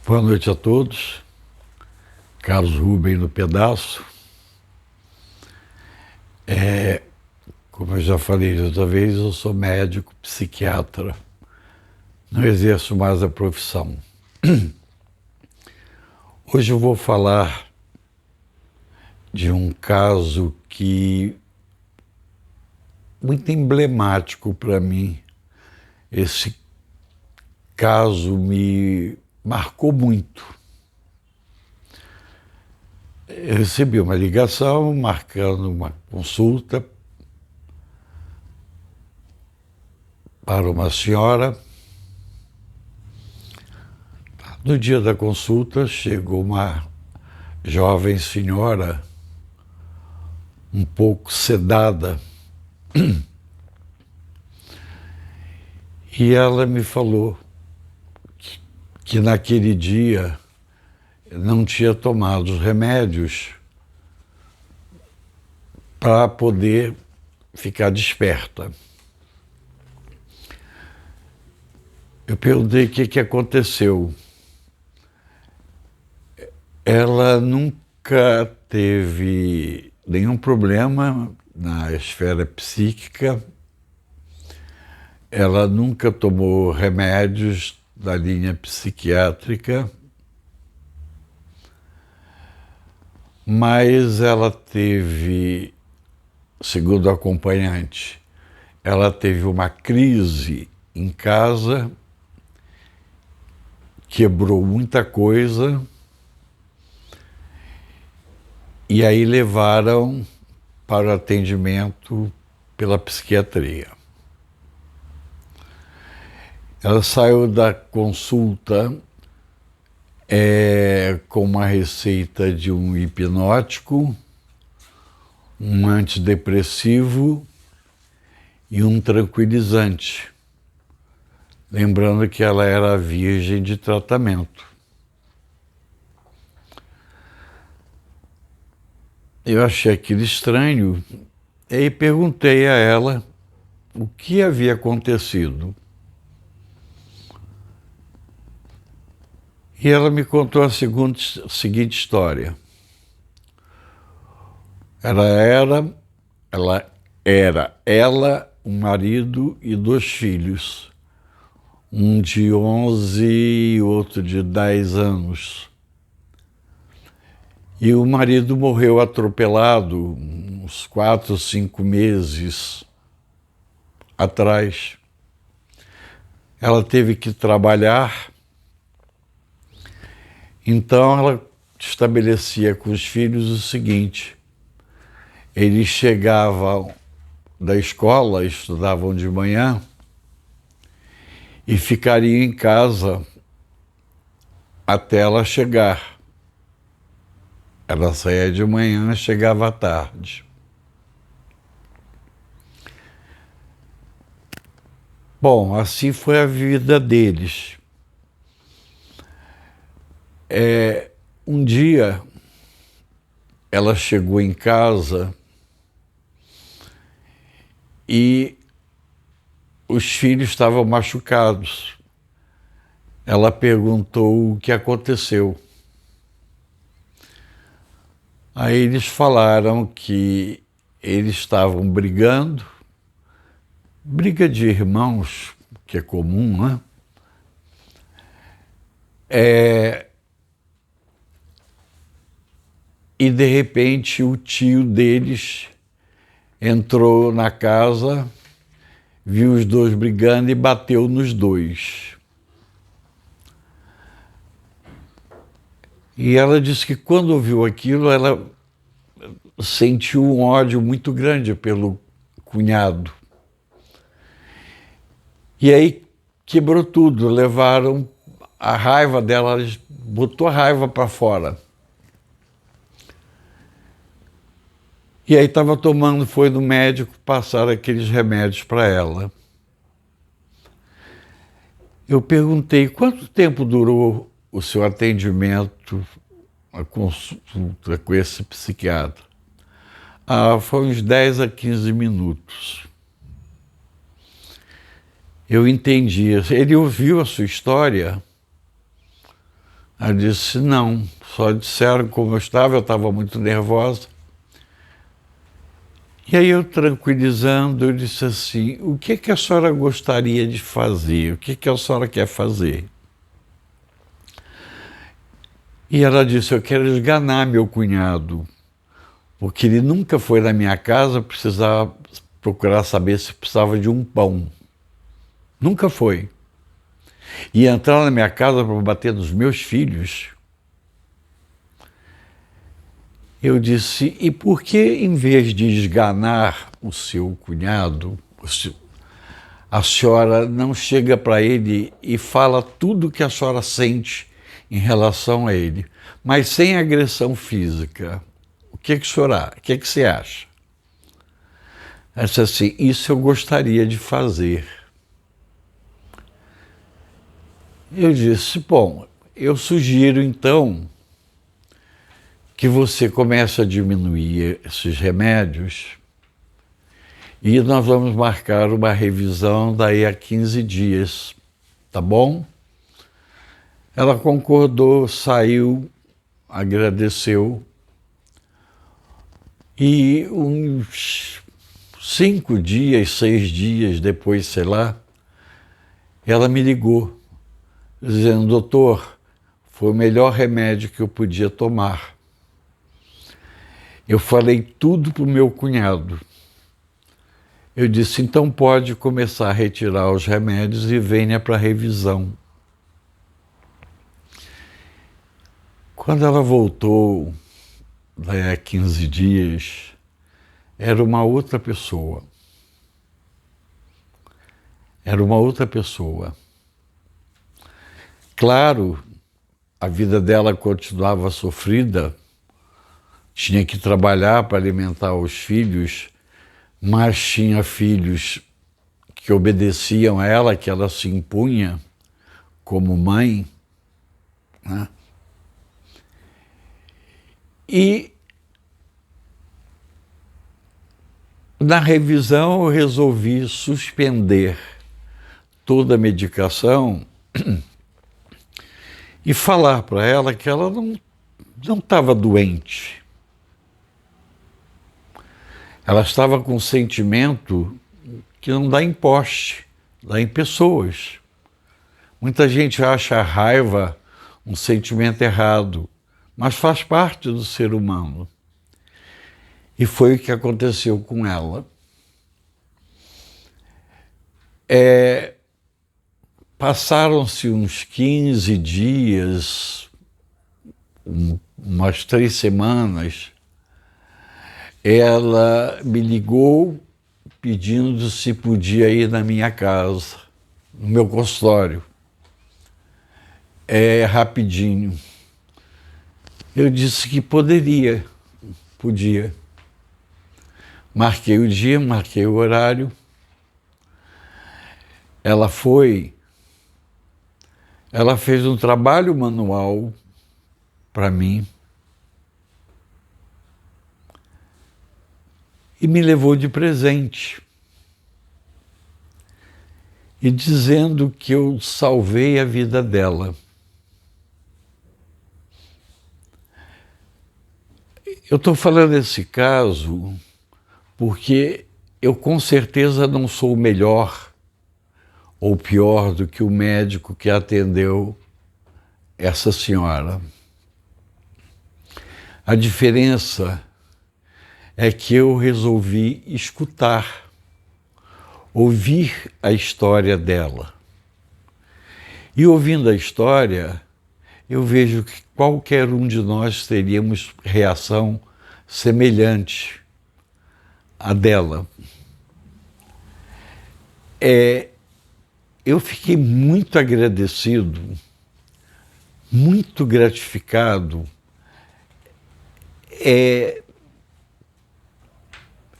Boa noite a todos. Carlos Ruben no pedaço. Como eu já falei de outra vez, eu sou médico, psiquiatra. Não exerço mais a profissão. Hoje eu vou falar de um caso muito emblemático para mim. Esse caso me marcou muito. Eu recebi uma ligação marcando uma consulta para uma senhora. No dia da consulta chegou uma jovem senhora um pouco sedada e ela me falou que naquele dia não tinha tomado os remédios para poder ficar desperta. Eu perguntei o que aconteceu. Ela nunca teve nenhum problema na esfera psíquica, ela nunca tomou remédios da linha psiquiátrica, mas ela teve, segundo a acompanhante, ela teve uma crise em casa, quebrou muita coisa, e aí levaram para o atendimento pela psiquiatria. Ela saiu da consulta com uma receita de um hipnótico, um antidepressivo e um tranquilizante. Lembrando que ela era virgem de tratamento. Eu achei aquilo estranho e perguntei a ela o que havia acontecido. E ela me contou a seguinte história. Ela, um marido e 2 filhos, um de 11 e outro de 10 anos. E o marido morreu atropelado uns 4 ou 5 meses atrás. Ela teve que trabalhar, então ela estabelecia com os filhos o seguinte: eles chegavam da escola, estudavam de manhã e ficariam em casa até ela chegar. Ela saía de manhã e chegava à tarde. Bom, assim foi a vida deles. Um dia, ela chegou em casa e os filhos estavam machucados. Ela perguntou o que aconteceu. Aí eles falaram que eles estavam brigando, briga de irmãos, que é comum, né? E de repente o tio deles entrou na casa, viu os 2 brigando e bateu nos 2. E ela disse que quando ouviu aquilo, ela sentiu um ódio muito grande pelo cunhado. E aí quebrou tudo, levaram a raiva dela, botou a raiva para fora. E aí foi no médico passar aqueles remédios para ela. Eu perguntei quanto tempo durou o seu atendimento, a consulta com esse psiquiatra. Foi uns 10 a 15 minutos. Eu entendi. Ele ouviu a sua história, Ela disse, não, só disseram como eu estava muito nervosa. E aí eu, tranquilizando, eu disse assim, o que que a senhora gostaria de fazer? O que que a senhora quer fazer? E ela disse, eu quero esganar meu cunhado, porque ele nunca foi na minha casa precisar procurar saber se precisava de um pão. Nunca foi. E entrar na minha casa para bater nos meus filhos. Eu disse, e por que, em vez de esganar o seu cunhado, a senhora não chega para ele e fala tudo o que a senhora sente em relação a ele, mas sem agressão física? O que a senhora, o que você acha? Ela disse assim, isso eu gostaria de fazer. Eu disse, bom, eu sugiro então que você comece a diminuir esses remédios e nós vamos marcar uma revisão daí a 15 dias, tá bom? Ela concordou, saiu, agradeceu e uns 5 dias, 6 dias depois, sei lá, ela me ligou dizendo, doutor, foi o melhor remédio que eu podia tomar. Eu falei tudo para o meu cunhado. Eu disse, então pode começar a retirar os remédios e venha para a revisão. Quando ela voltou, daí a 15 dias, era uma outra pessoa. Era uma outra pessoa. Claro, a vida dela continuava sofrida, tinha que trabalhar para alimentar os filhos, mas tinha filhos que obedeciam a ela, que ela se impunha como mãe, né? E na revisão eu resolvi suspender toda a medicação e falar para ela que ela não estava doente. Ela estava com um sentimento que não dá em poste, dá em pessoas. Muita gente acha a raiva um sentimento errado, mas faz parte do ser humano. E foi o que aconteceu com ela. Passaram-se uns 15 dias, umas 3 semanas, ela me ligou pedindo se podia ir na minha casa, no meu consultório. Rapidinho. Eu disse que podia. Marquei o dia, marquei o horário. Ela foi, ela fez um trabalho manual para mim e me levou de presente. E dizendo que eu salvei a vida dela. Eu estou falando desse caso porque eu com certeza não sou melhor ou pior do que o médico que atendeu essa senhora. A diferença é que eu resolvi escutar, ouvir a história dela. E ouvindo a história, eu vejo que qualquer um de nós teríamos reação semelhante à dela. Eu fiquei muito agradecido, muito gratificado.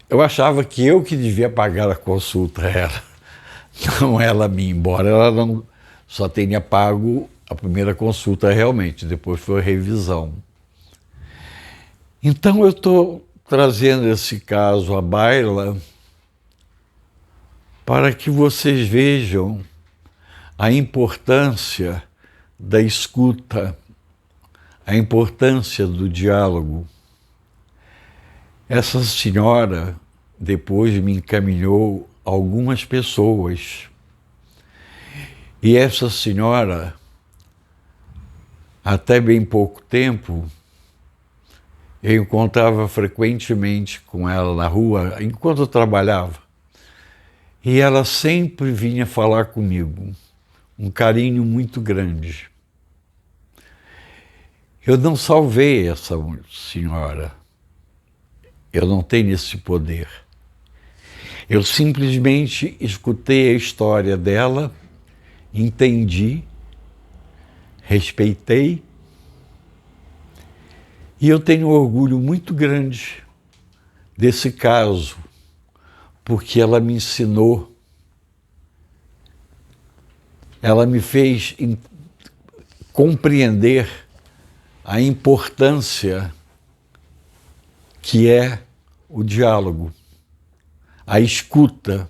Eu achava que eu que devia pagar a consulta a ela, não ela a mim, embora ela não só tenha pago a primeira consulta realmente, depois foi a revisão. Então eu estou trazendo esse caso à baila para que vocês vejam a importância da escuta, a importância do diálogo. Essa senhora depois me encaminhou algumas pessoas. E essa senhora, até bem pouco tempo, eu encontrava frequentemente com ela na rua, enquanto eu trabalhava. E ela sempre vinha falar comigo, um carinho muito grande. Eu não salvei essa senhora, eu não tenho esse poder. Eu simplesmente escutei a história dela, entendi, respeitei, e eu tenho um orgulho muito grande desse caso, porque ela me ensinou, ela me fez compreender a importância que é o diálogo, a escuta.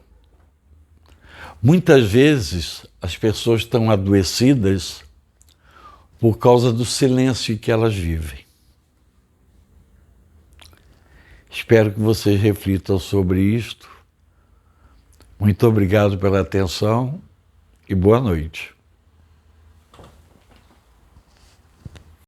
Muitas vezes as pessoas estão adoecidas por causa do silêncio que elas vivem. Espero que vocês reflitam sobre isto. Muito obrigado pela atenção e boa noite.